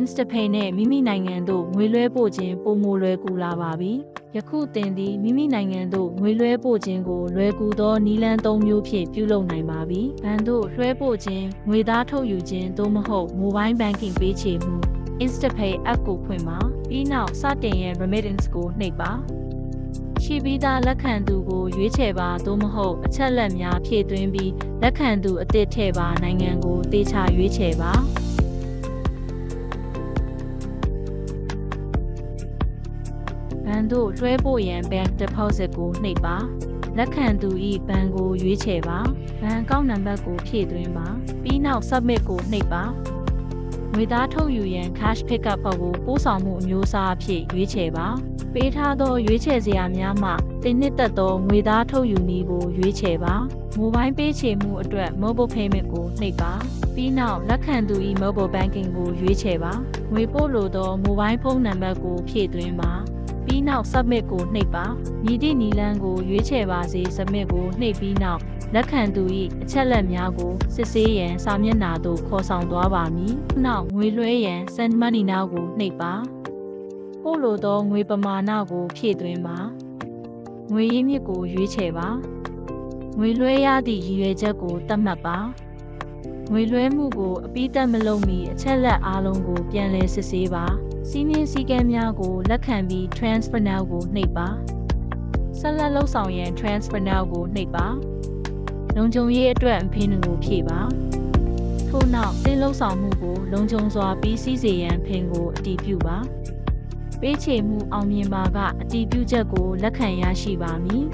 Instapay နဲ့မိမိနိုင်ငံသို့ငွေလွှဲပို့ခြင်းပိုမိုလွယ်ကူလာပါပြီ။ယခုသင်သည်မိမိနိုင်ငံသို့ငွေလွှဲပို့ခြင်းကိုလွယ်ကူသောနည်းလမ်း၃မျိုးဖြင့်ပြုလုပ်နိုင်ပါပြီ။ဘဏ်သို့လွှဲပို့ခြင်း၊ငွေသားထုတ်ယူခြင်းသို့မဟုတ် Mobile Banking ပေးချေမှု Instapay app ကိုဖွင့်ပါ။ပြီးနောက်စတင်ရန် Remittance ကိုနှိပ်ပါ။ရှိပြီးသားလက်ခံသူကိုရွေးချယ်ပါသို့မဟုတ်အချက်လက်များဖြည့်သွင်းပြီးလက်ခံသူအသစ်ထည့်ပါနိုင်ငံကိုသေချာရွေးချယ်ပါ။ဘဏ်သို့လွှဲပို့ရန် Bank Deposit ကိုနှိပ်ပါလက်ခံသူ၏ဘဏ်ကိုရွေးချယ်ပါဘဏ်အကောင့်နံပါတ်ကိုဖြည့်သွင်းပါပြီးနောက် Submit ကိုနှိပ်ပါငွေသားထုတ်ယူရန် Cash Pickup ကိုပို့ဆောင်မှုအမျိုးအစားအဖြစ်ရွေးချယ်ပါပေးထားသောရွေးချယ်စရာများမှတင်နှစ်သက်သောငွေသားထုတ်ယူနည်းကိုရွေးချယ်ပါ Mobile ပေးချေမှုအတွက် Mobile Payment ကိုနှိပ်ပါပြီးနောက်လက်ခံသူ၏ Mobile Banking ကိုရွေးချယ်ပါငွေပို့လိုသော Mobile ဖုန်းနံပါတ်ကိုဖြည့်သွင်းပါပြီးနောက် Submit ကိုနှိပ်ပါမည်သည့်နည်းလမ်းကိုရွေးချယ်ပါစေ Submit ကိုနှိပ်ပြီးနောက်လက်ခံသူ၏အချက်လက်များကိုစစ်ဆေးရန်စာမျက်နှာသို့ခေါ်ဆောင်သွားပါမည်နောက်ငွေလွှဲရန် Send Money Now ကိုနှိပ်ပါပို့လိုသောငွေပမာဏကိုဖြည့်သွင်းပါငွေရင်းမြစ်ကိုရွေးချယ်ပါငွေလွှဲရသည့်ရည်ရွယ်ချက်ကိုသတ်မှတ်ပါငွေလွှဲမှုကိုအပြီးသတ်မလုပ်မီအချက်လက်အားလုံးကိုပြန်လည်စစ်ဆေးပါစီးမြင်စည်းကမ်းများကိုလက်ခံပြီး Transfer Now ကိုနှိပ်ပါဆက်လက်လှုပ်ဆောင်ရန် Transfer Now ကိုနှိပ်ပါလုံခြုံရေးအတွက်အဖိနကိုဖြည့်ပါထို့နောက်သင်လှုပ်ဆောင်မှုကိုလုံခြုံစွာပြီးစီးစေရန်ဖင်ကိုအတည်ပြုပါပေးချေမှုအောင်မြင်ပါကအတည်ပြုချက်ကိုလက်ခံရရှိပါမည်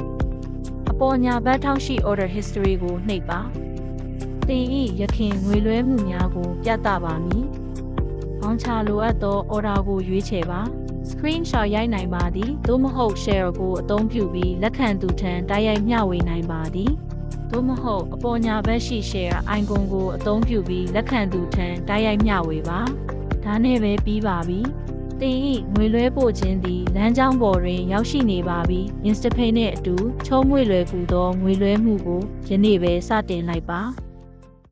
အပေါ်ညာဘက်ထောက်ရှိ Order History ကိုနှိပ်ပါသင်၏ယခင်ငွေလွှဲမှုများကိုပြသပါမည်ဘောင်းချလိုအပ်သော Order ကိုရွေးချယ်ပါ Screenshot ရိုက်နိုင်ပါသည်သို့မဟုတ် Share ကိုအသုံးပြုပြီးလက်ခံသူထံတိုက်ရိုက်မျှဝေနိုင်ပါသည်သို့မဟုတ်အပေါ်ညာဘက်ရှိ Share icon ကိုအသုံးပြုပြီးလက်ခံသူထံတိုက်ရိုက်မျှဝေပါဒါနဲ့ပဲပြီးပါပြီသင်၏ငွေလွှဲပို့ခြင်းသည်လမ်းကြောင်းပေါ်တွင်ရောက်ရှိနေပါပြီ Instapay နှင့်အတူချုံးငွေလွယ်ကူသောငွေလွှဲမှုကိုယနေ့ပဲစတင်လိုက်ပါ